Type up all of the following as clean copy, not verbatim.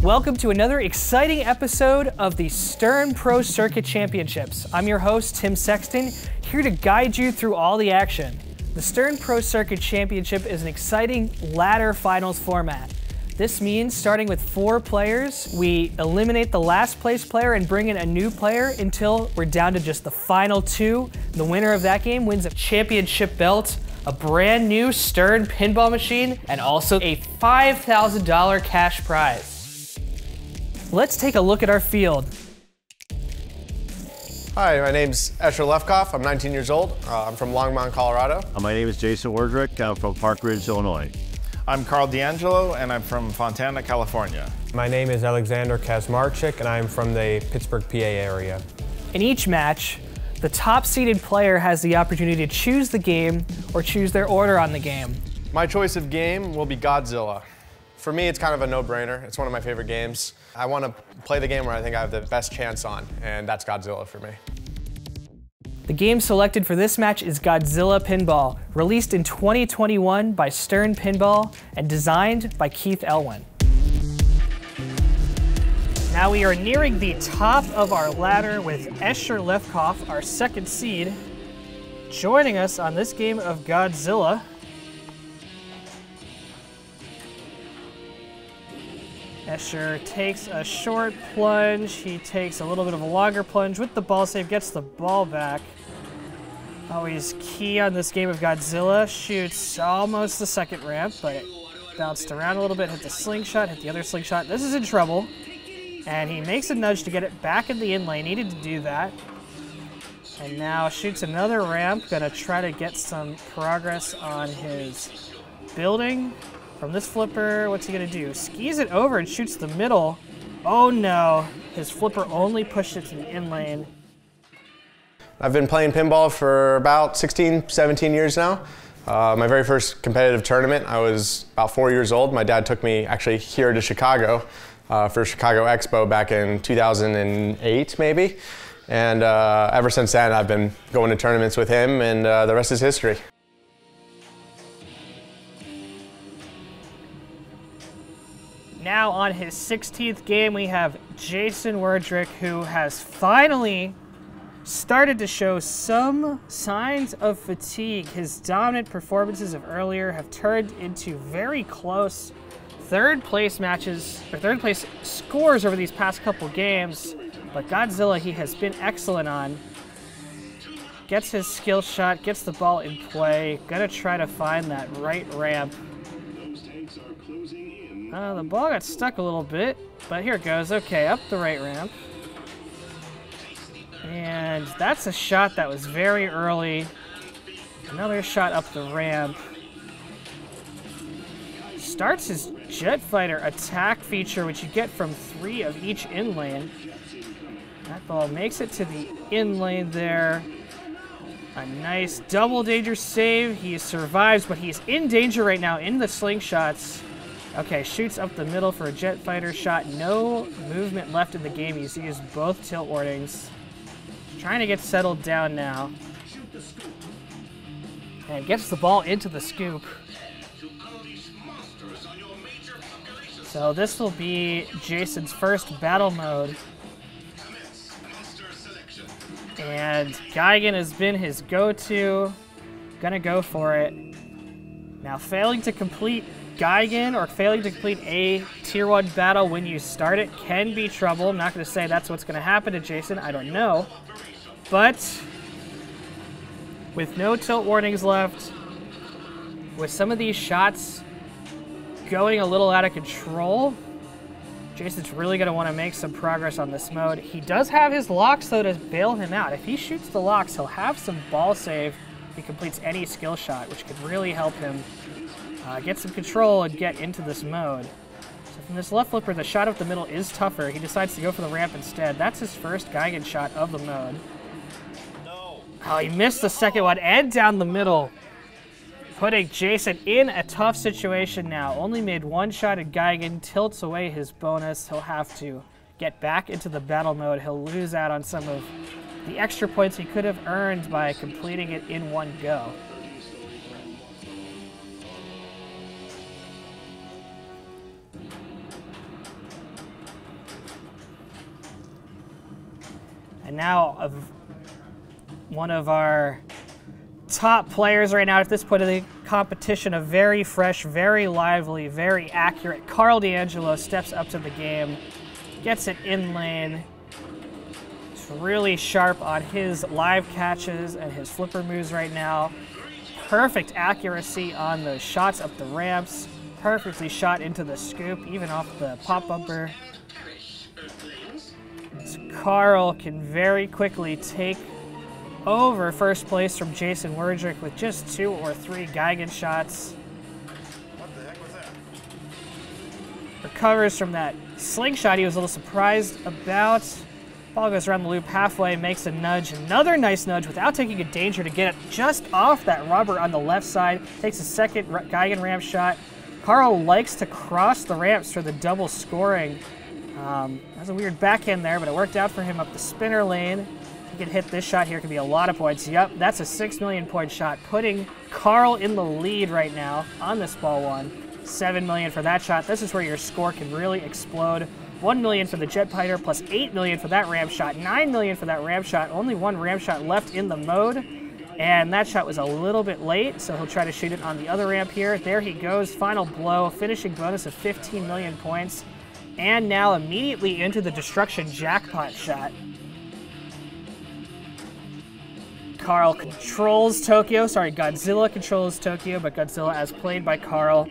Welcome to another exciting episode of the Stern Pro Circuit Championships. I'm your host, Tim Sexton, here to guide you through all the action. The Stern Pro Circuit Championship is an exciting ladder finals format. This means starting with 4 players, we eliminate the last place player and bring in a new player until we're down to just the final 2. The winner of that game wins a championship belt, a brand new Stern pinball machine, and also a $5,000 cash prize. Let's take a look at our field. Hi, my name's Escher Lefkoff. I'm 19 years old. I'm from Longmont, Colorado. My name is Jason Wardrick. I'm from Park Ridge, Illinois. I'm Carl D'Angelo, and I'm from Fontana, California. My name is Alexander Kazmarczyk, and I'm from the Pittsburgh, PA area. In each match, the top-seeded player has the opportunity to choose the game or choose their order on the game. My choice of game will be Godzilla. For me, it's kind of a no-brainer. It's one of my favorite games. I want to play the game where I think I have the best chance on, and that's Godzilla for me. The game selected for this match is Godzilla Pinball, released in 2021 by Stern Pinball and designed by Keith Elwin. Now we are nearing the top of our ladder with Escher Lefkoff, our second seed, joining us on this game of Godzilla. Escher takes a short plunge, he takes a little bit of a longer plunge with the ball save, gets the ball back. Always key on this game of Godzilla, shoots almost the second ramp, but it bounced around a little bit, hit the slingshot, hit the other slingshot. This is in trouble, and he makes a nudge to get it back in the in lane, needed to do that. And now shoots another ramp, gonna try to get some progress on his building. From this flipper, what's he gonna do? Skis it over and shoots the middle. Oh no, his flipper only pushed it to the in lane. I've been playing pinball for about 16, 17 years now. My very first competitive tournament, I was about 4 years old. My dad took me actually here to Chicago for Chicago Expo back in 2008 maybe. And ever since then, I've been going to tournaments with him, and the rest is history. Now on his 16th game, we have Jason Wardrick, who has finally started to show some signs of fatigue. His dominant performances of earlier have turned into very close third place matches, or third place scores over these past couple games. But Godzilla, he has been excellent on. Gets his skill shot, gets the ball in play, gonna try to find that right ramp. The ball got stuck a little bit, but here it goes. Okay, up the right ramp. And that's a shot that was very early. Another shot up the ramp. Starts his jet fighter attack feature, which you get from 3 of each in lane. That ball makes it to the in lane there. A nice double danger save. He survives, but he's in danger right now in the slingshots. Okay, shoots up the middle for a jet fighter shot. No movement left in the game. He's used both tilt warnings. Trying to get settled down now. And gets the ball into the scoop. So this will be Jason's first battle mode. And Gigan has been his go-to. Gonna go for it. Now failing to complete Gigan or failing to complete a tier 1 battle when you start it can be trouble. I'm not going to say that's what's going to happen to Jason. I don't know. But with no tilt warnings left, with some of these shots going a little out of control, Jason's really going to want to make some progress on this mode. He does have his locks, though, to bail him out. If he shoots the locks, he'll have some ball save if he completes any skill shot, which could really help him get some control and get into this mode. So from this left flipper, the shot up the middle is tougher. He decides to go for the ramp instead. That's his first Gigan shot of the mode. Oh, he missed the second one and down the middle, putting Jason in a tough situation now. Only made 1 shot at Gigan, tilts away his bonus. He'll have to get back into the battle mode. He'll lose out on some of the extra points he could have earned by completing it in one go. And now one of our top players right now at this point of the competition, a very fresh, very lively, very accurate Carl D'Angelo steps up to the game, gets it in lane. He's really sharp on his live catches and his flipper moves right now. Perfect accuracy on the shots up the ramps. Perfectly shot into the scoop, even off the pop bumper. So Carl can very quickly take over first place from Jason Werdrick with just 2 or 3 Geigen shots. What the heck was that? Recovers from that slingshot he was a little surprised about. Ball goes around the loop halfway, makes a nudge, another nice nudge without taking a danger to get it just off that rubber on the left side. Takes a second Geigen ramp shot. Carl likes to cross the ramps for the double scoring. That's a weird backhand there, but it worked out for him up the spinner lane. If he can hit this shot here, it could be a lot of points. Yep, that's a 6 million point shot, putting Carl in the lead right now on this ball one. 7 million for that shot. This is where your score can really explode. 1 million for the jet fighter, plus 8 million for that ramp shot, 9 million for that ramp shot. Only one ramp shot left in the mode, and that shot was a little bit late, so he'll try to shoot it on the other ramp here. There he goes, final blow, finishing bonus of 15 million points, and now immediately into the destruction jackpot shot. Carl controls Tokyo, Godzilla controls Tokyo, but Godzilla as played by Carl.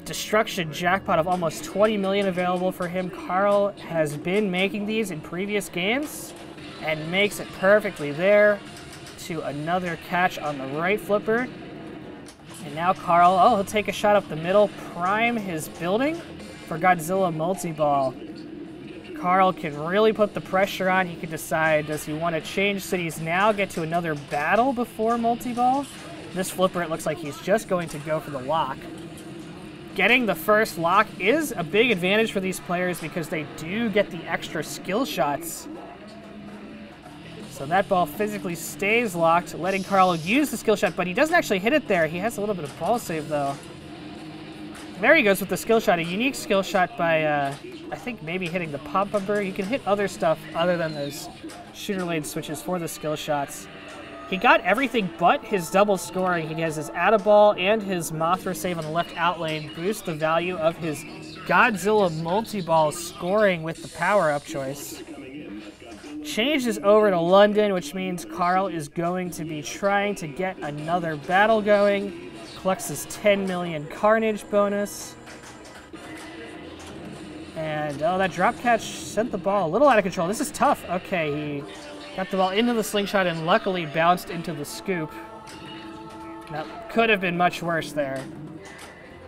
Destruction jackpot of almost 20 million available for him. Carl has been making these in previous games and makes it perfectly there to another catch on the right flipper. And now Carl, he'll take a shot up the middle, prime his building for Godzilla multi-ball. Carl can really put the pressure on. He can decide, does he want to change cities now, get to another battle before multi-ball? This flipper, it looks like he's just going to go for the lock. Getting the first lock is a big advantage for these players because they do get the extra skill shots. So that ball physically stays locked, letting Carl use the skill shot, but he doesn't actually hit it there. He has a little bit of ball save, though. There he goes with the skill shot, a unique skill shot by, I think, maybe hitting the pop bumper. You can hit other stuff other than those shooter lane switches for the skill shots. He got everything but his double scoring. He has his Atta-Ball and his Mothra save on the left out lane, boost the value of his Godzilla multi-ball scoring with the power-up choice. Changes over to London, which means Carl is going to be trying to get another battle going. Collects his 10 million Carnage bonus. And, that drop catch sent the ball a little out of control. This is tough. Okay, he got the ball into the slingshot and luckily bounced into the scoop. That could have been much worse there.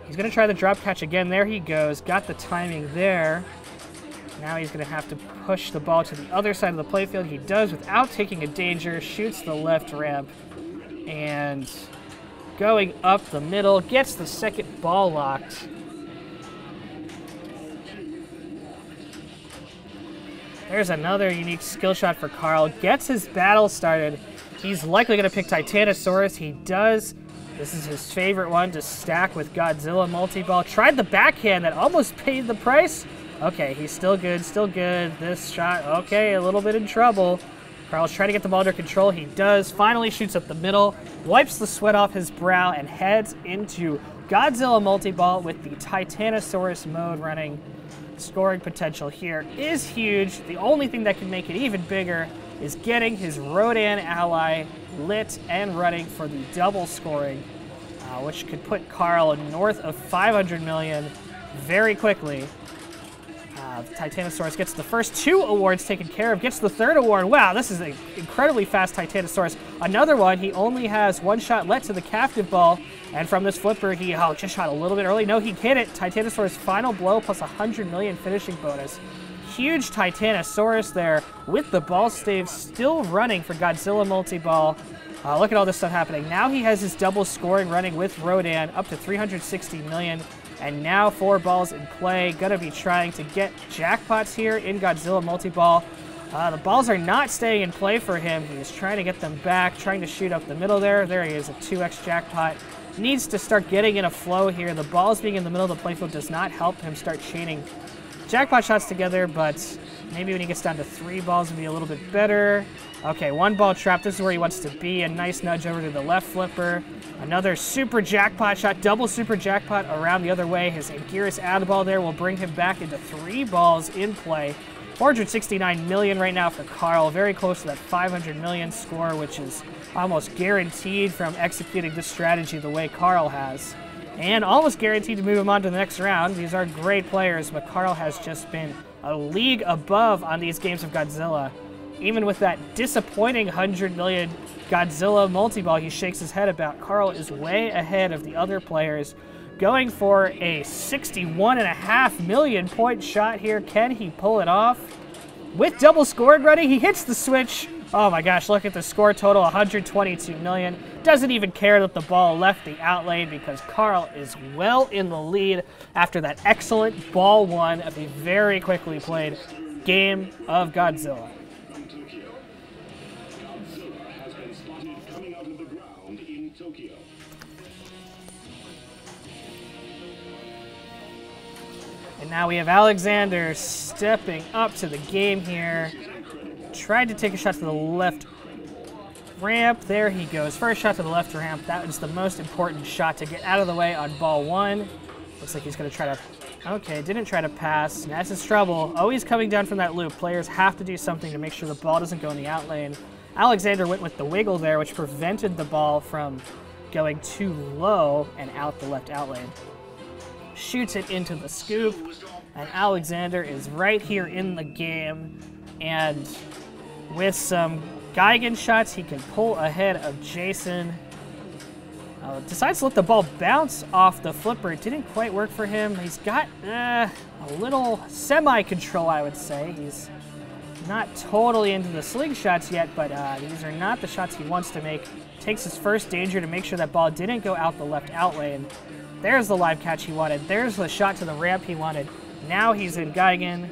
He's going to try the drop catch again. There he goes. Got the timing there. Now he's going to have to push the ball to the other side of the playfield. He does without taking a danger. Shoots the left ramp. And going up the middle. Gets the second ball locked. There's another unique skill shot for Carl. Gets his battle started. He's likely going to pick Titanosaurus. He does. This is his favorite one to stack with Godzilla multi-ball. Tried the backhand that almost paid the price. Okay, he's still good, still good. This shot, okay, a little bit in trouble. Carl's trying to get the ball under control. He does. Finally shoots up the middle. Wipes the sweat off his brow and heads into Godzilla multi-ball with the Titanosaurus mode running. Scoring potential here is huge. The only thing that can make it even bigger is getting his Rodan ally lit and running for the double scoring, which could put Carl north of 500 million very quickly. Titanosaurus gets the first 2 awards taken care of, gets the 3rd award. Wow, this is an incredibly fast Titanosaurus. Another one, he only has 1 shot left to the captive ball, and from this flipper, he just shot a little bit early. No, he hit it. Titanosaurus final blow plus 100 million finishing bonus. Huge Titanosaurus there with the ball stave still running for Godzilla multi-ball. Look at all this stuff happening. Now he has his double scoring running with Rodan up to 360 million. And now 4 balls in play. Gonna be trying to get jackpots here in Godzilla multi-ball. The balls are not staying in play for him. He's trying to get them back, trying to shoot up the middle there. There he is, a 2x jackpot. Needs to start getting in a flow here. The balls being in the middle of the playfield does not help him start chaining jackpot shots together, but maybe when he gets down to 3 balls, it'll be a little bit better. Okay, 1 ball trap. This is where he wants to be. A nice nudge over to the left flipper. Another super jackpot shot, double super jackpot around the other way. His Anguirus add ball there will bring him back into 3 balls in play. 469 million right now for Carl. Very close to that 500 million score, which is almost guaranteed from executing this strategy the way Carl has. And almost guaranteed to move him on to the next round. These are great players, but Carl has just been a league above on these games of Godzilla. Even with that disappointing 100 million Godzilla multi-ball he shakes his head about, Carl is way ahead of the other players, going for a 61.5 million point shot here. Can he pull it off? With double scoring ready, he hits the switch. Oh my gosh, look at the score total, 122 million. Doesn't even care that the ball left the out lane because Carl is well in the lead after that excellent ball 1 of a very quickly played game of Godzilla. And now we have Alexander stepping up to the game here. Tried to take a shot to the left ramp. There he goes. First shot to the left ramp. That was the most important shot to get out of the way on ball 1. Looks like he's going to try to... Okay, didn't try to pass. That's his trouble. Always coming down from that loop. Players have to do something to make sure the ball doesn't go in the out lane. Alexander went with the wiggle there, which prevented the ball from going too low and out the left out lane. Shoots it into the scoop, and Alexander is right here in the game. And with some Gigan shots, he can pull ahead of Jason. Decides to let the ball bounce off the flipper. It didn't quite work for him. He's got a little semi-control, I would say. He's not totally into the slingshots yet, but these are not the shots he wants to make. Takes his first danger to make sure that ball didn't go out the left out lane. There's the live catch he wanted. There's the shot to the ramp he wanted. Now he's in Gigan.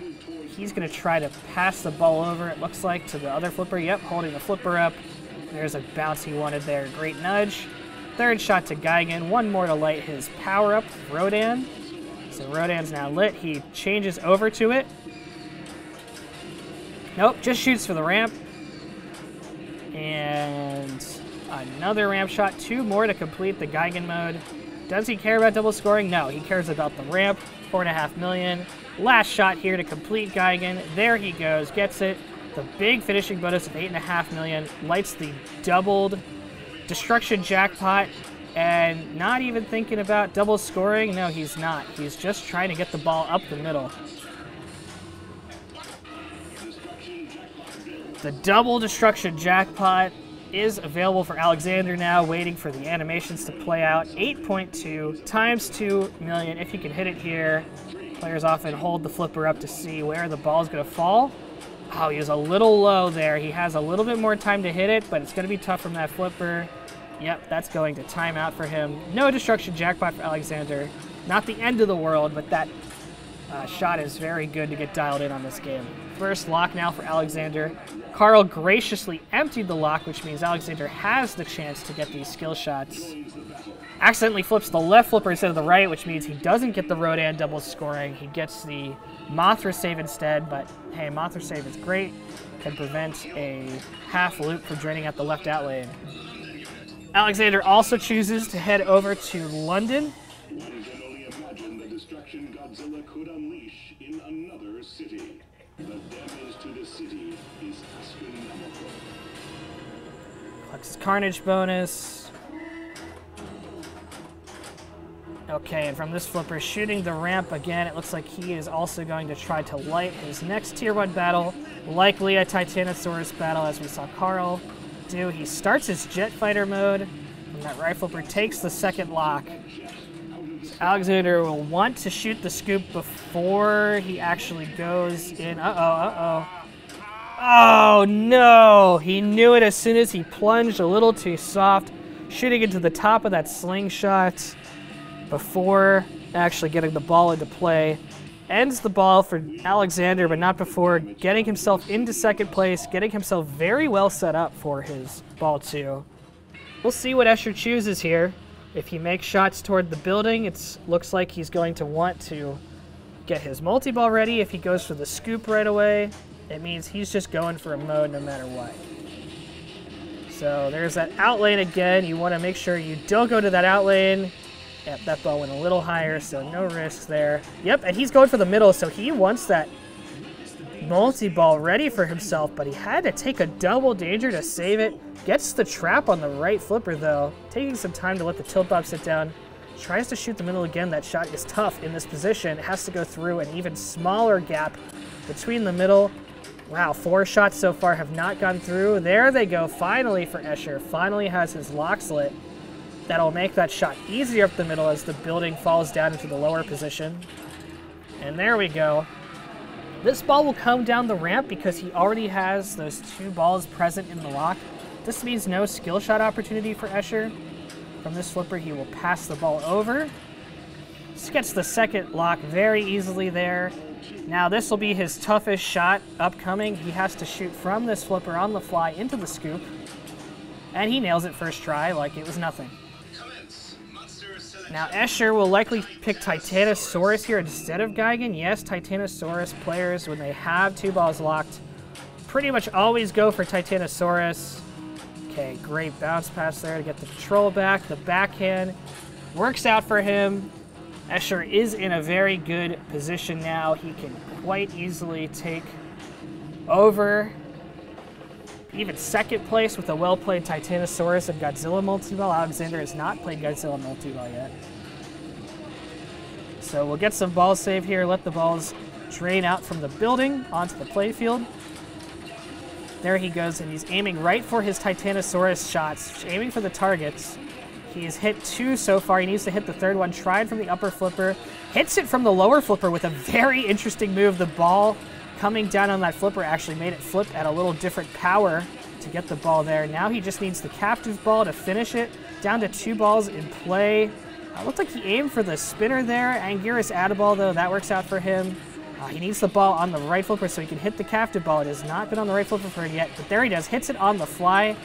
He's going to try to pass the ball over, it looks like, to the other flipper. Yep, holding the flipper up. There's a bounce he wanted there. Great nudge. Third shot to Gigan. 1 more to light his power-up, Rodan. So Rodan's now lit. He changes over to it. Nope, just shoots for the ramp. And another ramp shot. 2 more to complete the Gigan mode. Does he care about double scoring? No, he cares about the ramp. 4.5 million. Last shot here to complete Gigan. There he goes, gets it. The big finishing bonus of 8.5 million. Lights the doubled destruction jackpot. And not even thinking about double scoring. No, he's not. He's just trying to get the ball up the middle. The double destruction jackpot is available for Alexander now, waiting for the animations to play out. 8.2 times 2 million. If you can hit it here, players often hold the flipper up to see where the ball is going to fall. Oh, he was a little low there. He has a little bit more time to hit it, but it's going to be tough from that flipper. Yep, that's going to time out for him. No destruction jackpot for Alexander. Not the end of the world, but that shot is very good to get dialed in on this game. First lock now for Alexander. Carl graciously emptied the lock, which means Alexander has the chance to get these skill shots. Accidentally flips the left flipper instead of the right, which means he doesn't get the Rodan double scoring. He gets the Mothra save instead, but hey, Mothra save is great. Can prevent a half loop from draining out the left out lane. Alexander also chooses to head over to London. One can only imagine the destruction Godzilla could unleash in another city. The damage to the city is astronomical. Collects his Carnage bonus. Okay, and from this flipper, shooting the ramp again, it looks like he is also going to try to light his next Tier 1 battle, likely a Titanosaurus battle, as we saw Carl do. He starts his Jet Fighter mode, and that right flipper takes the second lock. So Alexander will want to shoot the scoop before he actually goes in. Oh no! He knew it as soon as he plunged a little too soft, shooting into the top of that slingshot before actually getting the ball into play. Ends the ball for Alexander, but not before getting himself into second place, getting himself very well set up for his ball 2. We'll see what Escher chooses here. If he makes shots toward the building, it looks like he's going to want to get his multi-ball ready. If he goes for the scoop right away, it means he's just going for a mode no matter what. So there's that out lane again. You want to make sure you don't go to that out lane. Yep, that ball went a little higher, so no risks there. Yep, and he's going for the middle, so he wants that multi-ball ready for himself, but he had to take a double danger to save it. Gets the trap on the right flipper, though. Taking some time to let the tilt bob sit down. Tries to shoot the middle again. That shot is tough in this position. It has to go through an even smaller gap between the middle. Wow, 4 shots so far have not gone through. There they go, finally for Escher. Finally has his locks lit. That'll make that shot easier up the middle as the building falls down into the lower position. And there we go. This ball will come down the ramp because he already has those 2 balls present in the lock. This means no skill shot opportunity for Escher. From this flipper, he will pass the ball over. Just gets the second lock very easily there. Now this will be his toughest shot upcoming. He has to shoot from this flipper on the fly into the scoop. And he nails it first try like it was nothing. Now Escher will likely pick Titanosaurus here instead of Gigan. Yes, Titanosaurus players, when they have 2 balls locked, pretty much always go for Titanosaurus. Okay, great bounce pass there to get the control back. The backhand works out for him. Escher is in a very good position now. He can quite easily take over even second place with a well-played Titanosaurus and Godzilla multi-ball. Alexander has not played Godzilla multi-ball yet. So we'll get some ball save here, let the balls drain out from the building onto the playfield. There he goes, and he's aiming right for his Titanosaurus shots, aiming for the targets. He's hit 2 so far. He needs to hit the third one. Tried from the upper flipper. Hits it from the lower flipper with a very interesting move. The ball coming down on that flipper actually made it flip at a little different power to get the ball there. Now he just needs the captive ball to finish it. Down to 2 balls in play. Looked like he aimed for the spinner there. Anguirus Adaball, though, that works out for him. He needs the ball on the right flipper so he can hit the captive ball. It has not been on the right flipper for it yet, but there he does. Hits it on the fly.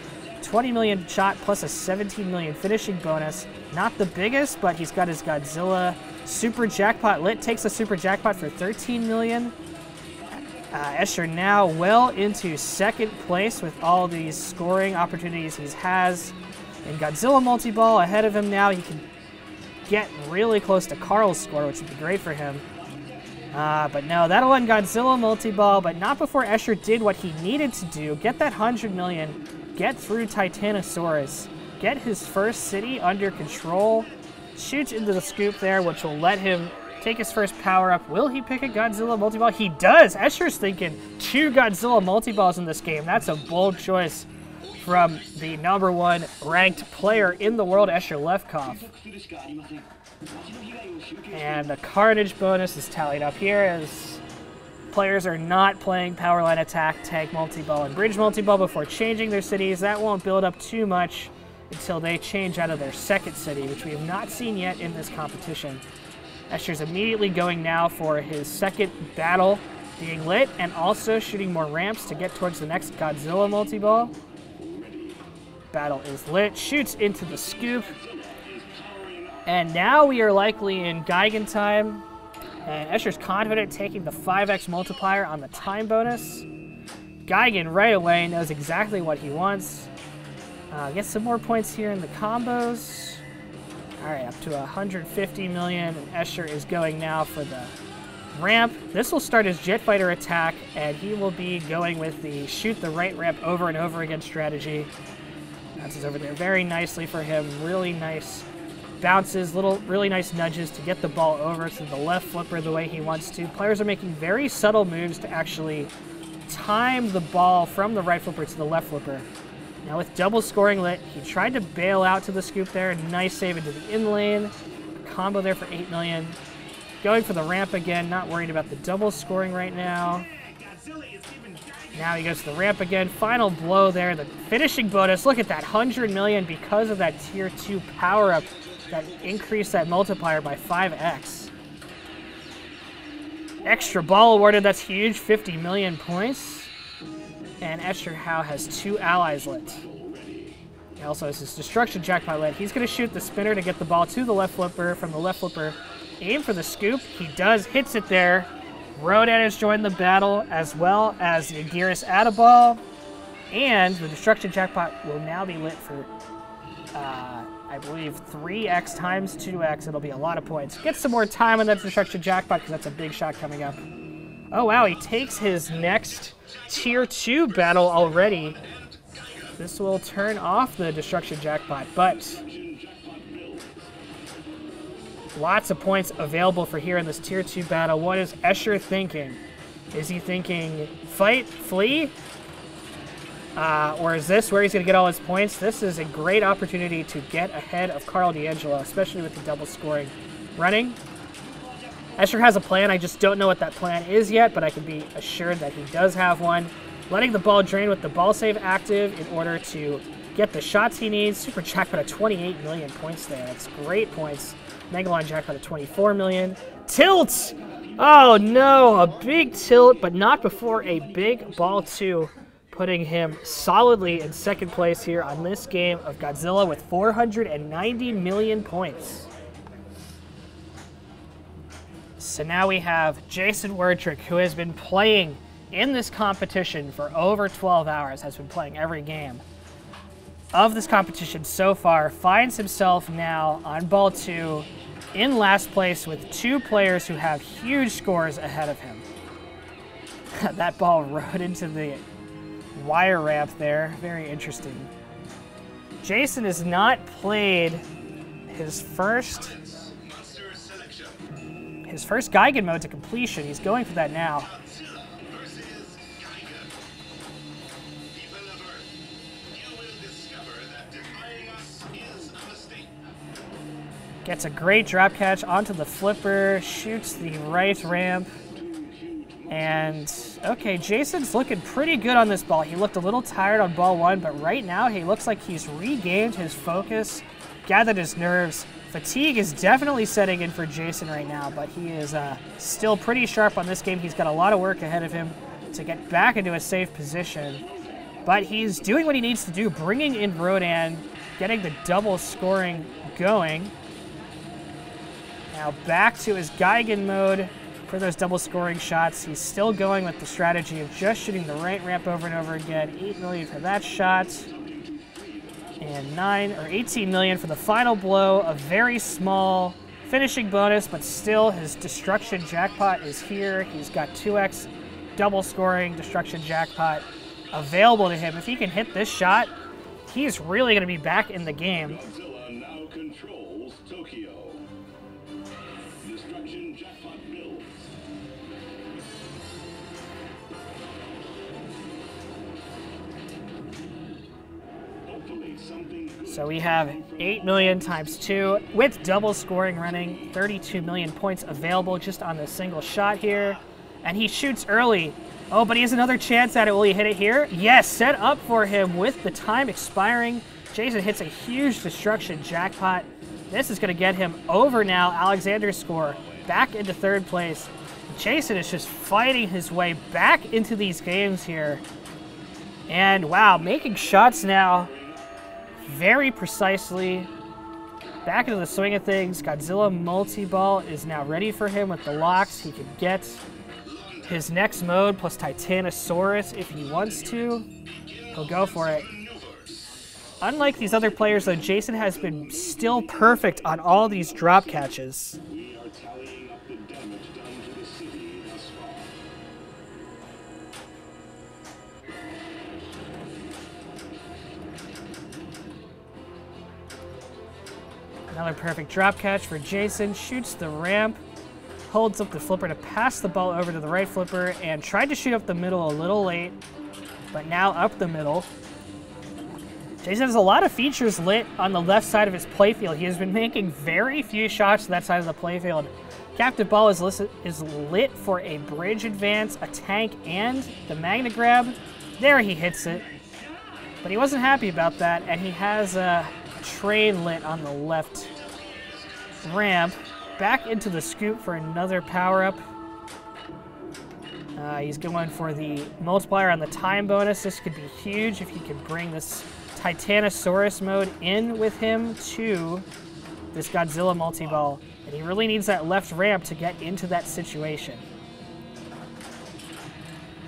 20 million shot plus a 17 million finishing bonus. Not the biggest, but he's got his Godzilla super jackpot lit. Takes a super jackpot for 13 million. Escher now well into second place with all these scoring opportunities he has. In Godzilla multi-ball ahead of him now, he can get really close to Carl's score, which would be great for him. But no, that'll end Godzilla multi-ball, but not before Escher did what he needed to do. Get that 100 million, get through Titanosaurus, get his first city under control, shoots into the scoop there, which will let him take his first power-up. Will he pick a Godzilla multi-ball? He does! Escher's thinking 2 Godzilla multi-balls in this game. That's a bold choice from the #1 ranked player in the world, Escher Lefkoff. And the Carnage bonus is tallied up here as players are not playing Powerline Attack, Tank Multi-Ball, and Bridge Multi-Ball before changing their cities. That won't build up too much until they change out of their second city, which we have not seen yet in this competition. Escher's immediately going now for his second battle being lit and also shooting more ramps to get towards the next Godzilla multi-ball. Battle is lit, shoots into the scoop. And now we are likely in Gigan time. And Escher's confident taking the 5x multiplier on the time bonus. Gigan right away knows exactly what he wants. Get some more points here in the combos. All right, up to 150 million. And Escher is going now for the ramp. This will start his jet fighter attack, and he will be going with the shoot the right ramp over and over again strategy. Bounces over there very nicely for him. Really nice bounces, really nice nudges to get the ball over to the left flipper the way he wants to. Players are making very subtle moves to actually time the ball from the right flipper to the left flipper. Now with double scoring lit, he tried to bail out to the scoop there. Nice save into the in lane. Combo there for 8 million. Going for the ramp again, not worried about the double scoring right now. Now he goes to the ramp again. Final blow there. The finishing bonus. Look at that, 100 million because of that tier 2 power-up that increased that multiplier by 5x. Extra ball awarded. That's huge. 50 million points. And Escher Howe has 2 allies lit. He also has his destruction jackpot lit. He's going to shoot the spinner to get the ball to the left flipper. From the left flipper, aim for the scoop. He does, hits it there. Rodan has joined the battle, as well as the Agiris Addaball. And the Destruction Jackpot will now be lit for, I believe, 3x times 2x. It'll be a lot of points. Get some more time on that Destruction Jackpot, because that's a big shot coming up. Oh, wow, he takes his next Tier 2 battle already. This will turn off the Destruction Jackpot, but lots of points available for here in this Tier 2 battle. What is Escher thinking? Is he thinking fight, flee? Or is this where he's going to get all his points? This is a great opportunity to get ahead of Carl D'Angelo, especially with the double scoring running. Escher has a plan. I just don't know what that plan is yet, but I can be assured that he does have one. Letting the ball drain with the ball save active in order to get the shots he needs. Super Jackpot at 28 million points there. That's great points. Megalon Jackpot at 24 million. Tilt! Oh no, a big tilt, but not before a big ball 2, putting him solidly in second place here on this game of Godzilla with 490 million points. So now we have Jason Werdrick, who has been playing in this competition for over 12 hours, has been playing every game of this competition so far, finds himself now on ball 2 in last place with 2 players who have huge scores ahead of him. That ball rode into the wire ramp there. Very interesting. Jason has not played his first Geigen mode to completion. He's going for that now. Gets a great drop catch onto the flipper, shoots the right ramp. And, okay, Jason's looking pretty good on this ball. He looked a little tired on ball 1, but right now he looks like he's regained his focus, gathered his nerves. Fatigue is definitely setting in for Jason right now, but he is still pretty sharp on this game. He's got a lot of work ahead of him to get back into a safe position. But he's doing what he needs to do, bringing in Rodan, getting the double scoring going. Now back to his Geigen mode for those double scoring shots. He's still going with the strategy of just shooting the right ramp over and over again. 8 million for that shot. And 18 million for the final blow. A very small finishing bonus, but still his Destruction Jackpot is here. He's got 2x double scoring Destruction Jackpot available to him. If he can hit this shot, he's really going to be back in the game. Godzilla now controls Tokyo. Destruction Jackpot builds. Hopefully something good. So we have 8 million times 2 with double scoring running, 32 million points available just on this single shot here. And he shoots early. Oh, but he has another chance at it. Will he hit it here? Yes, set up for him with the time expiring. Jason hits a huge Destruction Jackpot. This is going to get him over now Alexander's score, back into third place. Jason is just fighting his way back into these games here. And wow, making shots now very precisely. Back into the swing of things. Godzilla multi-ball is now ready for him with the locks. He can get his next mode plus Titanosaurus if he wants to. He'll go for it. Unlike these other players, though, Jason has been still perfect on all these drop catches. We are tallying up the damage done to the city thus far. Another perfect drop catch for Jason. Shoots the ramp, holds up the flipper to pass the ball over to the right flipper, and tried to shoot up the middle a little late, but now up the middle. Jason has a lot of features lit on the left side of his playfield. He has been making very few shots to that side of the playfield. Captive ball is lit for a bridge advance, a tank, and the Magna Grab. There he hits it, but he wasn't happy about that, and he has a train lit on the left ramp. Back into the scoop for another power-up. He's going for the multiplier on the time bonus. This could be huge if he can bring this Titanosaurus mode in with him to this Godzilla multi-ball, and he really needs that left ramp to get into that situation.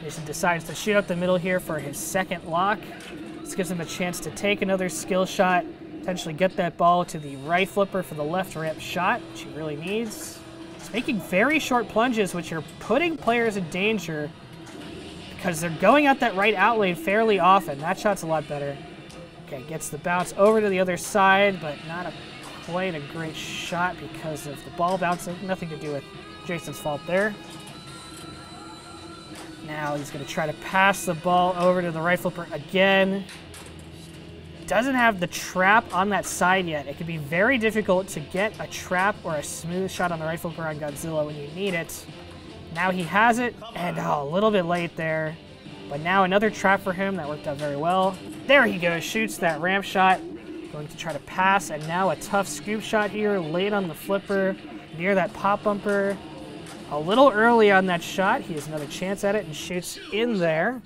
Jason decides to shoot up the middle here for his second lock. This gives him a chance to take another skill shot, potentially get that ball to the right flipper for the left ramp shot, which he really needs. He's making very short plunges, which are putting players in danger because they're going out that right out lane fairly often. That shot's a lot better. Okay, gets the bounce over to the other side, but not quite a great shot because of the ball bouncing. Nothing to do with Jason's fault there. Now he's going to try to pass the ball over to the right flipper again. Doesn't have the trap on that side yet. It can be very difficult to get a trap or a smooth shot on the right flipper on Godzilla when you need it. Now he has it, and a little bit late there. But now another trap for him. That worked out very well. There he goes, shoots that ramp shot. Going to try to pass, and now a tough scoop shot here, late on the flipper, near that pop bumper. A little early on that shot. He has another chance at it and shoots in there.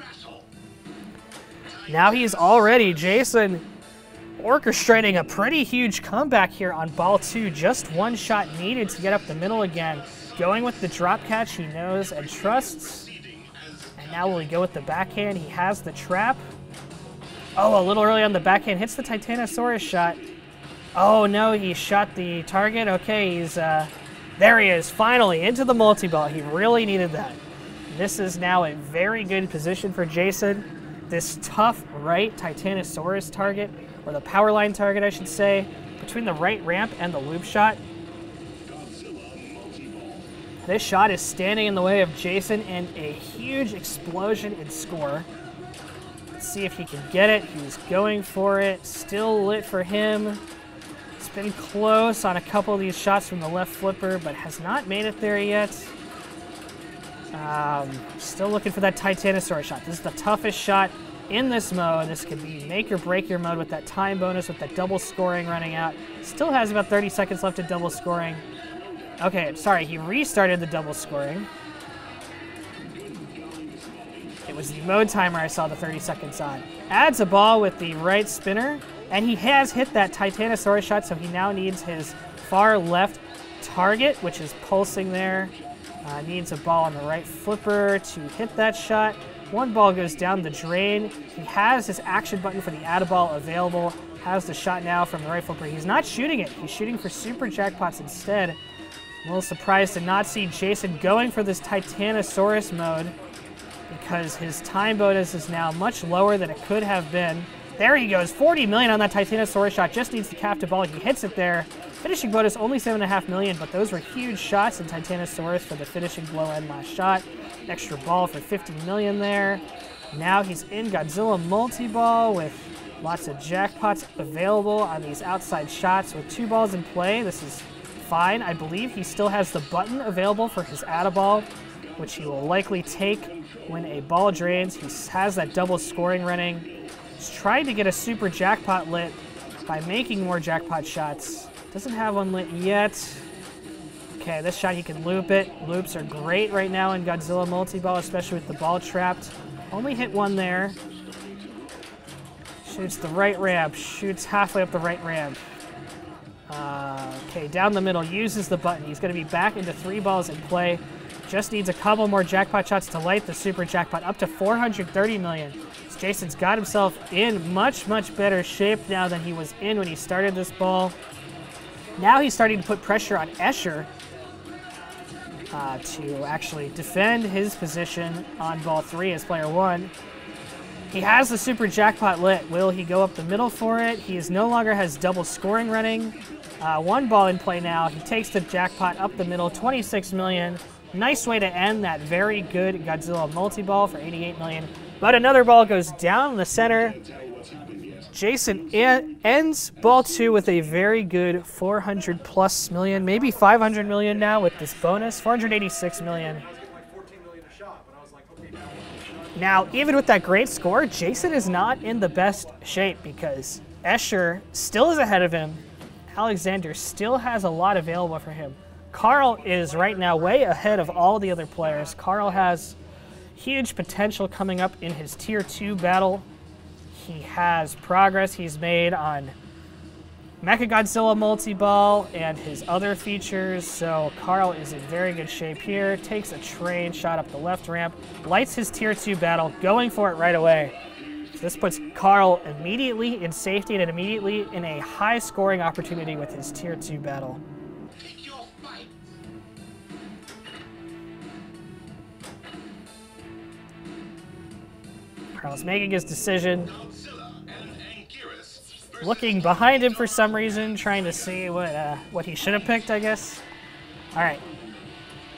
Now he's already, Jason, orchestrating a pretty huge comeback here on ball 2. Just one shot needed to get up the middle again. Going with the drop catch he knows and trusts. And now will he go with the backhand? He has the trap. Oh, a little early on the backhand. Hits the Titanosaurus shot. Oh no, he shot the target. Okay, he's... there he is, finally, into the multi-ball. He really needed that. This is now a very good position for Jason. This tough right Titanosaurus target, or the power line target, I should say, between the right ramp and the loop shot. This shot is standing in the way of Jason and a huge explosion in score. Let's see if he can get it. He's going for it. Still lit for him. It's been close on a couple of these shots from the left flipper, but has not made it there yet. Still looking for that Titanosaurus shot. This is the toughest shot in this mode. This could be make or break your mode with that time bonus, with that double scoring running out. Still has about 30 seconds left to double scoring. Okay, sorry, he restarted the double scoring. It was the mode timer I saw the 30 seconds on. Adds a ball with the right spinner. And he has hit that Titanosaurus shot, so he now needs his far left target, which is pulsing there. Needs a ball on the right flipper to hit that shot. One ball goes down the drain. He has his action button for the add a ball available. Has the shot now from the right flipper. He's not shooting it. He's shooting for super jackpots instead. A little surprised to not see Jason going for this Titanosaurus mode because his time bonus is now much lower than it could have been. There he goes, 40 million on that Titanosaurus shot. Just needs to cap to ball. He hits it there. Finishing bonus only 7.5 million, but those were huge shots in Titanosaurus for the finishing blow and last shot. Extra ball for 50 million there. Now he's in Godzilla multi-ball with lots of jackpots available on these outside shots with 2 balls in play. This is fine. I believe he still has the button available for his add-a-ball, which he will likely take when a ball drains. He has that double scoring running. He's trying to get a super jackpot lit by making more jackpot shots. Doesn't have one lit yet. Okay, this shot he can loop it. Loops are great right now in Godzilla multi-ball, especially with the ball trapped. Only hit one there. Shoots the right ramp. Shoots halfway up the right ramp. Okay, down the middle. Uses the button. He's going to be back into 3 balls in play. Just needs a couple more jackpot shots to light the super jackpot up to 430 million. Jason's got himself in much, much better shape now than he was in when he started this ball. Now he's starting to put pressure on Escher to actually defend his position on ball 3 as player 1. He has the super jackpot lit. Will he go up the middle for it? He no longer has double scoring running. 1 ball in play now. He takes the jackpot up the middle, 26 million. Nice way to end that very good Godzilla multi-ball for 88 million. But another ball goes down the center. Jason ends ball 2 with a very good 400 plus million, maybe 500 million now with this bonus, 486 million. Now, even with that great score, Jason is not in the best shape because Escher still is ahead of him. Alexander still has a lot available for him. Carl is right now way ahead of all the other players. Carl has huge potential coming up in his tier 2 battle. He has progress he's made on Mechagodzilla multi-ball and his other features, so Carl is in very good shape here. Takes a train shot up the left ramp, lights his tier 2 battle, going for it right away. So this puts Carl immediately in safety and immediately in a high scoring opportunity with his tier 2 battle. Carl's making his decision. Looking behind him for some reason, trying to see what he should have picked, I guess. All right.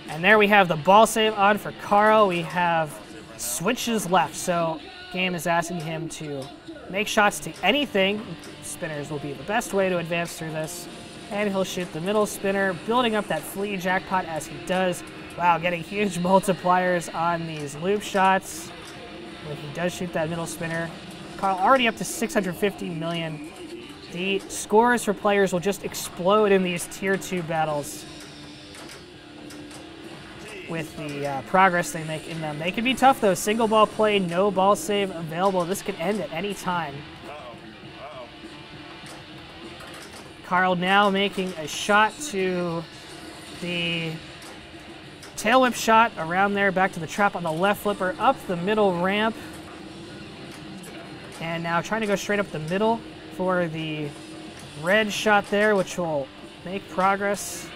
And there we have the ball save on for Carl. We have switches left, so game is asking him to make shots to anything. Spinners will be the best way to advance through this. And he'll shoot the middle spinner, building up that flea jackpot as he does. Wow, getting huge multipliers on these loop shots when he does shoot that middle spinner. Carl already up to 650 million. The scores for players will just explode in these tier 2 battles with the progress they make in them. They can be tough though. Single ball play, no ball save available. This could end at any time. Carl now making a shot to the tail whip shot around there, back to the trap on the left flipper, up the middle ramp. And now trying to go straight up the middle for the red shot there, which will make progress.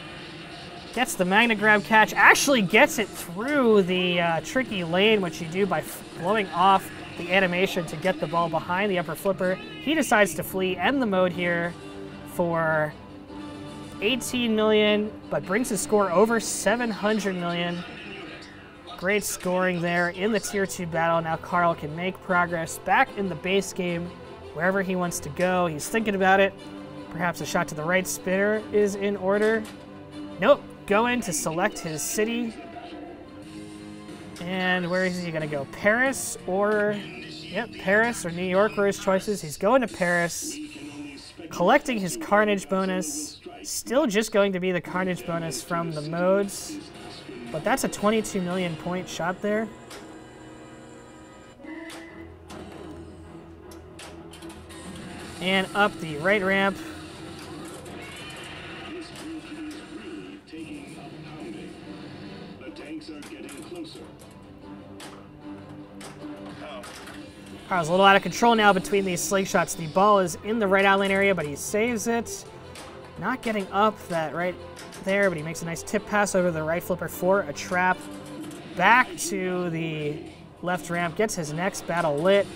Gets the Magna Grab catch, actually gets it through the tricky lane, which you do by blowing off the animation to get the ball behind the upper flipper. He decides to flee, end the mode here for 18 million, but brings his score over 700 million. Great scoring there in the tier 2 battle. Now Carl can make progress back in the base game, wherever he wants to go. He's thinking about it. Perhaps a shot to the right spinner is in order. Nope, going to select his city. And where is he gonna go? Paris or, yep, Paris or New York were his choices. He's going to Paris, collecting his Carnage bonus. Still just going to be the Carnage bonus from the modes. But that's a 22 million point shot there. And up the right ramp. Carl's a little out of control now between these slingshots. The ball is in the right out lane area, but he saves it. Not getting up that right there, but he makes a nice tip pass over the right flipper for a trap. Back to the left ramp, gets his next battle lit.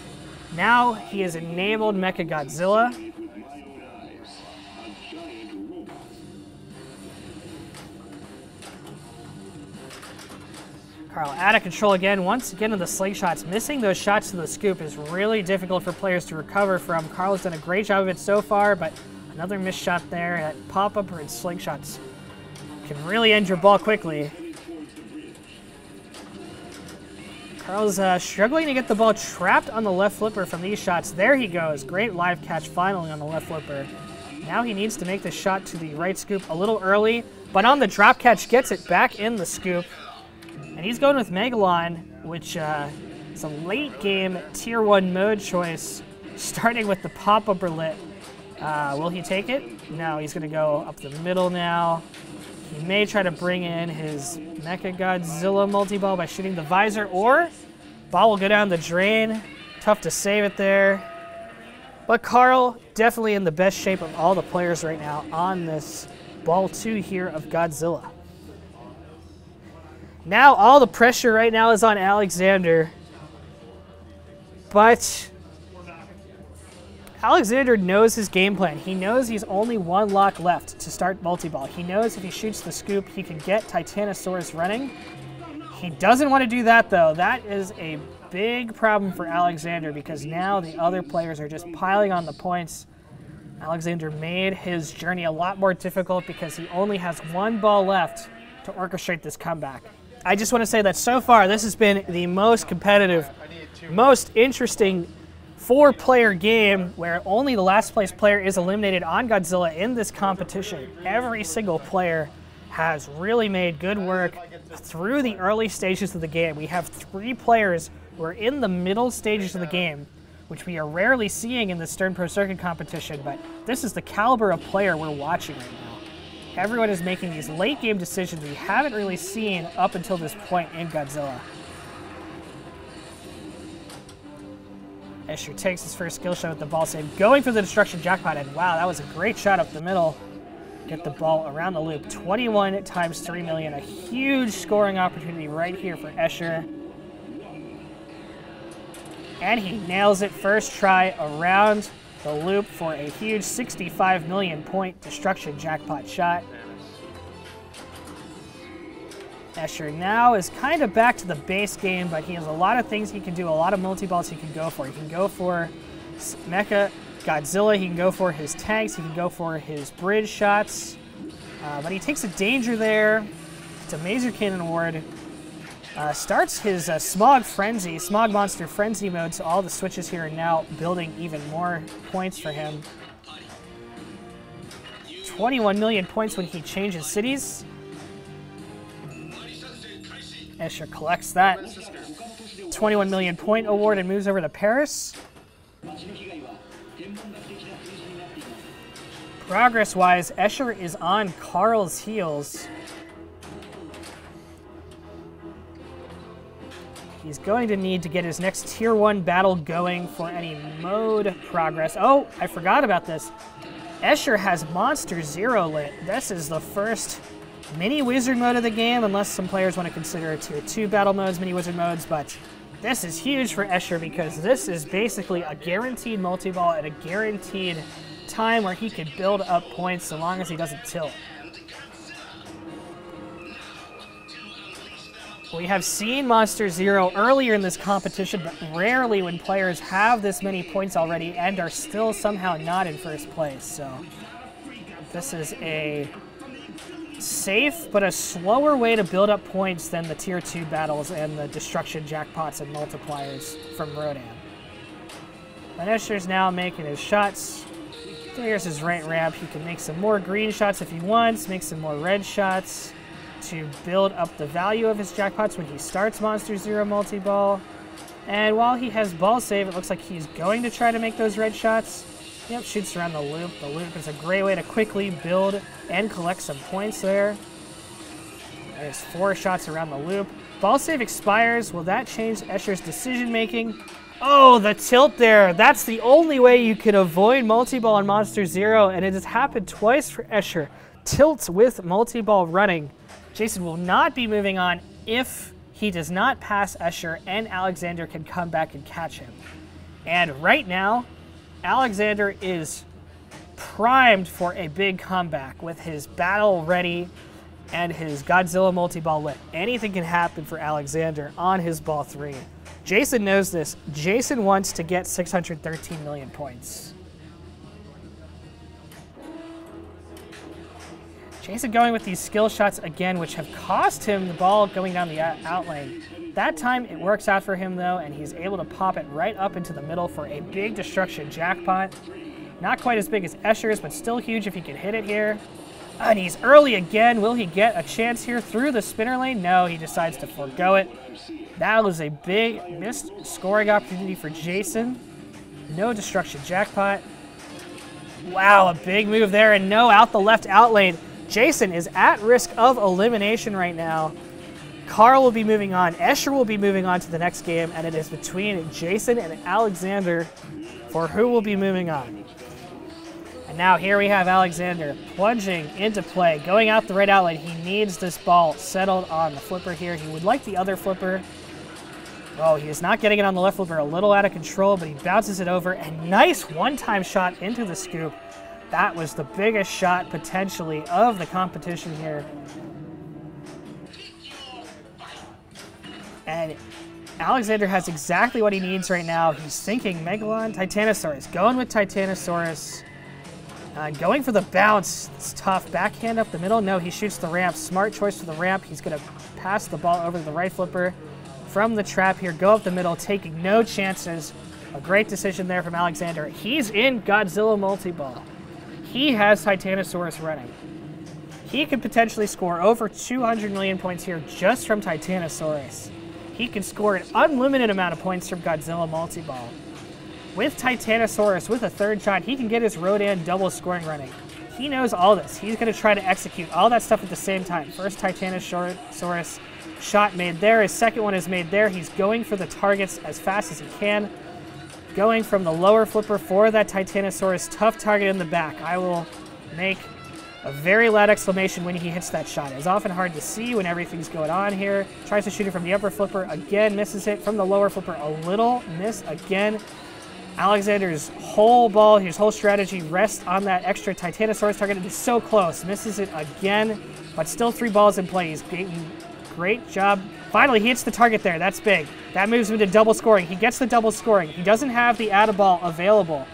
Now he has enabled Mechagodzilla. Carl out of control again. Once again in the slingshots. Missing those shots to the scoop is really difficult for players to recover from. Carl's done a great job of it so far, but another missed shot there. That pop-up or slingshots can really end your ball quickly. Carl's struggling to get the ball trapped on the left flipper from these shots. There he goes. Great live catch finally on the left flipper. Now he needs to make the shot to the right scoop a little early, but on the drop catch gets it back in the scoop. And he's going with Megalon, which is a late game tier 1 mode choice, starting with the pop-up lit. Will he take it? No, he's going to go up the middle now. He may try to bring in his Mechagodzilla multi-ball by shooting the visor, or ball will go down the drain. Tough to save it there. But Carl, definitely in the best shape of all the players right now on this ball 2 here of Godzilla. Now all the pressure right now is on Alexander. But Alexander knows his game plan. He knows he's only one lock left to start multi-ball. He knows if he shoots the scoop, he can get Titanosaurus running. He doesn't want to do that, though. That is a big problem for Alexander because now the other players are just piling on the points. Alexander made his journey a lot more difficult because he only has one ball left to orchestrate this comeback. I just want to say that so far, this has been the most competitive, most interesting 4-player game where only the last place player is eliminated on Godzilla in this competition. Every single player has really made good work through the early stages of the game. We have 3 players who are in the middle stages of the game which we are rarely seeing in the Stern Pro Circuit competition, but this is the caliber of player we're watching right now. Everyone is making these late game decisions we haven't really seen up until this point in Godzilla. Escher takes his first skill shot with the ball save, going for the destruction jackpot, and wow, that was a great shot up the middle. Get the ball around the loop. 21 times 3 million, a huge scoring opportunity right here for Escher. And he nails it first try around the loop for a huge 65 million point destruction jackpot shot. Escher now is kind of back to the base game, but he has a lot of things he can do, a lot of multi-balls he can go for. He can go for Mecha Godzilla, he can go for his tanks, he can go for his bridge shots, but he takes a danger there. It's a Maser Cannon Award. Starts his Smog Monster Frenzy mode, so all the switches here are now building even more points for him. 21 million points when he changes cities. Escher collects that 21 million point award and moves over to Paris. Progress-wise, Escher is on Carl's heels. He's going to need to get his next Tier 1 battle going for any mode progress. Oh, I forgot about this. Escher has Monster Zero lit. This is the first mini wizard mode of the game, unless some players want to consider Tier 2 battle modes, mini wizard modes, but this is huge for Escher because this is basically a guaranteed multi-ball at a guaranteed time where he can build up points so long as he doesn't tilt. We have seen Monster Zero earlier in this competition, but rarely when players have this many points already and are still somehow not in first place. So this is a safe but a slower way to build up points than the Tier 2 battles and the destruction jackpots and multipliers from Rodan. But Escher's now making his shots. There's his right ramp. He can make some more green shots if he wants, make some more red shots to build up the value of his jackpots when he starts Monster Zero multi-ball. And while he has ball save, it looks like he's going to try to make those red shots. Yep, shoots around the loop. The loop is a great way to quickly build and collect some points there. There's 4 shots around the loop. Ball save expires. Will that change Escher's decision making? Oh, the tilt there. That's the only way you can avoid multi-ball on Monster Zero, and it has happened twice for Escher. Tilts with multi-ball running. Jason will not be moving on if he does not pass Escher and Alexander can come back and catch him. And right now, Alexander is primed for a big comeback with his battle ready and his Godzilla multi-ball lit. Anything can happen for Alexander on his ball 3. Jason knows this. Jason wants to get 613 million points. Jason going with these skill shots again, which have cost him the ball going down the out lane. That time it works out for him though, and he's able to pop it right up into the middle for a big destruction jackpot. Not quite as big as Escher's, but still huge if he can hit it here. And he's early again. Will he get a chance here through the spinner lane? No, he decides to forego it. That was a big missed scoring opportunity for Jason. No destruction jackpot. Wow, a big move there, and no out the left out lane. Jason is at risk of elimination right now. Carl will be moving on. Escher will be moving on to the next game, and it is between Jason and Alexander for who will be moving on. And now here we have Alexander plunging into play, going out the right outlet. He needs this ball settled on the flipper here. He would like the other flipper. Oh, he is not getting it on the left flipper. A little out of control, but he bounces it over. And nice one-time shot into the scoop. That was the biggest shot potentially of the competition here. And Alexander has exactly what he needs right now. He's thinking Megalon, Titanosaurus. Going with Titanosaurus. Going for the bounce. It's tough. Backhand up the middle. No, he shoots the ramp. Smart choice for the ramp. He's going to pass the ball over to the right flipper from the trap here. Go up the middle, taking no chances. A great decision there from Alexander. He's in Godzilla multi-ball. He has Titanosaurus running. He could potentially score over 200 million points here just from Titanosaurus. He can score an unlimited amount of points from Godzilla multi-ball. with Titanosaurus, with a third shot, he can get his Rodan double scoring running. He knows all this. He's going to try to execute all that stuff at the same time. First Titanosaurus shot made there. His second one is made there. He's going for the targets as fast as he can. Going from the lower flipper for that Titanosaurus. Tough target in the back. I will make a very loud exclamation when he hits that shot. It's often hard to see when everything's going on here. Tries to shoot it from the upper flipper. Again, misses it. From the lower flipper, a little miss again. Alexander's whole ball, his whole strategy rests on that extra Titanosaurus target. It is so close. Misses it again, but still 3 balls in play. He's getting great job. Finally, he hits the target there. That's big. That moves him to double scoring. He gets the double scoring. He doesn't have the add-a-ball available,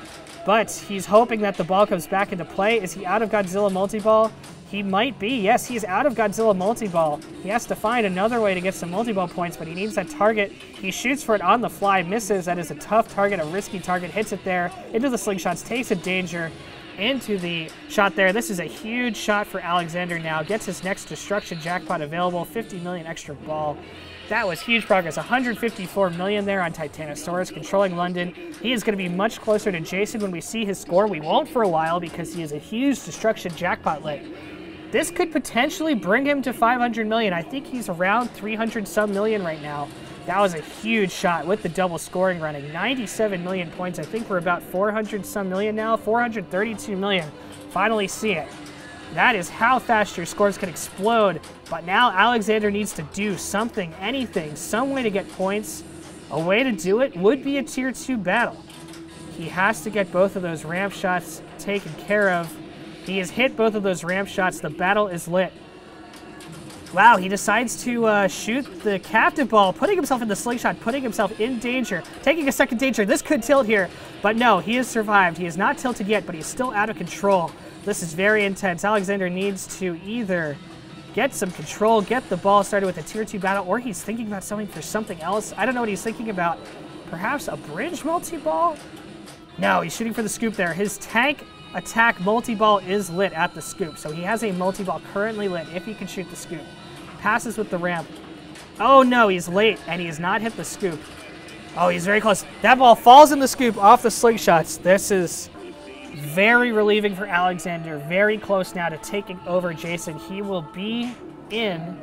but he's hoping that the ball comes back into play. Is he out of Godzilla multi-ball? He might be. Yes, he's out of Godzilla multi-ball. He has to find another way to get some multi-ball points, but he needs that target. He shoots for it on the fly, misses. That is a tough target, a risky target. Hits it there into the slingshots, takes a danger into the shot there. This is a huge shot for Alexander now. Gets his next destruction jackpot available. 50 million extra ball. That was huge progress. 154 million there on Titanosaurus, controlling London. He is going to be much closer to Jason when we see his score. We won't for a while because he is a huge destruction jackpot lit. This could potentially bring him to 500 million. I think he's around 300 some million right now. That was a huge shot with the double scoring running. 97 million points. I think we're about 400 some million now. 432 million. Finally see it. That is how fast your scores can explode. But now Alexander needs to do something, anything, some way to get points. A way to do it would be a tier 2 battle. He has to get both of those ramp shots taken care of. He has hit both of those ramp shots. The battle is lit. Wow, he decides to shoot the captive ball, putting himself in the slingshot, putting himself in danger, taking a second danger. This could tilt here, but no, he has survived. He is not tilted yet, but he's still out of control. This is very intense. Alexander needs to either get some control, get the ball started with a tier 2 battle, or he's thinking about something for something else. I don't know what he's thinking about. Perhaps a bridge multi-ball? No, he's shooting for the scoop there. His tank attack multi-ball is lit at the scoop, so he has a multi-ball currently lit if he can shoot the scoop. Passes with the ramp. Oh no, he's late, and he has not hit the scoop. Oh, he's very close. That ball falls in the scoop off the slingshots. This is very relieving for Alexander. Very close now to taking over Jason. He will be in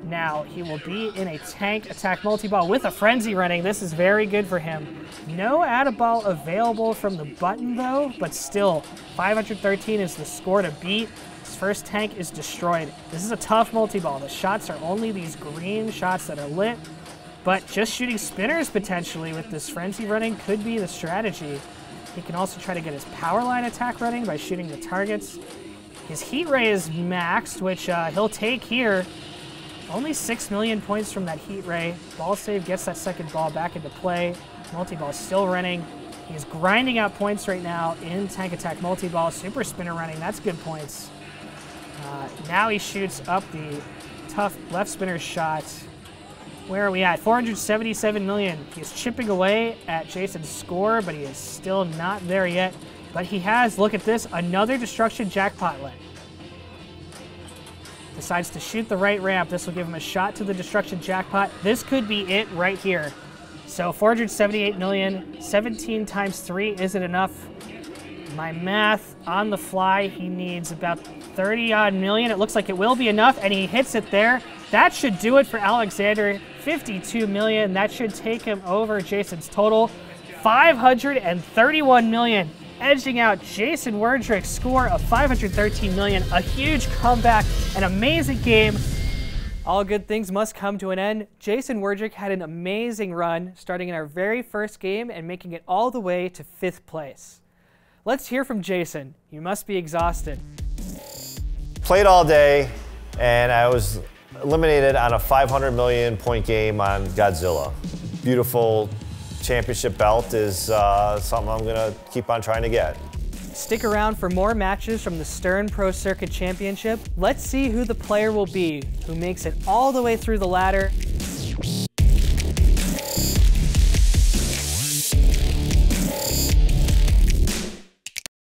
now. He will be in a tank attack multi-ball with a frenzy running. This is very good for him. No add-a-ball available from the button though, but still 513 is the score to beat. His first tank is destroyed. This is a tough multi-ball. The shots are only these green shots that are lit, but just shooting spinners potentially with this frenzy running could be the strategy. He can also try to get his power line attack running by shooting the targets. His heat ray is maxed, which he'll take here. Only 6 million points from that heat ray. Ball save gets that second ball back into play. Multi-ball still running. He's grinding out points right now in tank attack multi-ball. Super spinner running, that's good points. Now he shoots up the tough left spinner shot. Where are we at? 477 million. He's chipping away at Jason's score, but he is still not there yet. But he has, look at this, another destruction jackpot lit. Decides to shoot the right ramp. This will give him a shot to the destruction jackpot. This could be it right here. So 478 million, 17 times 3, is it enough? My math on the fly, he needs about 30 odd million. It looks like it will be enough, and he hits it there. That should do it for Alexander. 52 million. That should take him over Jason's total. 531 million, edging out Jason Werdrick's score of 513 million. A huge comeback, an amazing game. All good things must come to an end. Jason Werdrick had an amazing run, starting in our very first game and making it all the way to 5th place. Let's hear from Jason. You must be exhausted. Played all day, and I was eliminated on a 500 million point game on Godzilla. Beautiful championship belt is something I'm gonna keep on trying to get. Stick around for more matches from the Stern Pro Circuit Championship. Let's see who the player will be who makes it all the way through the ladder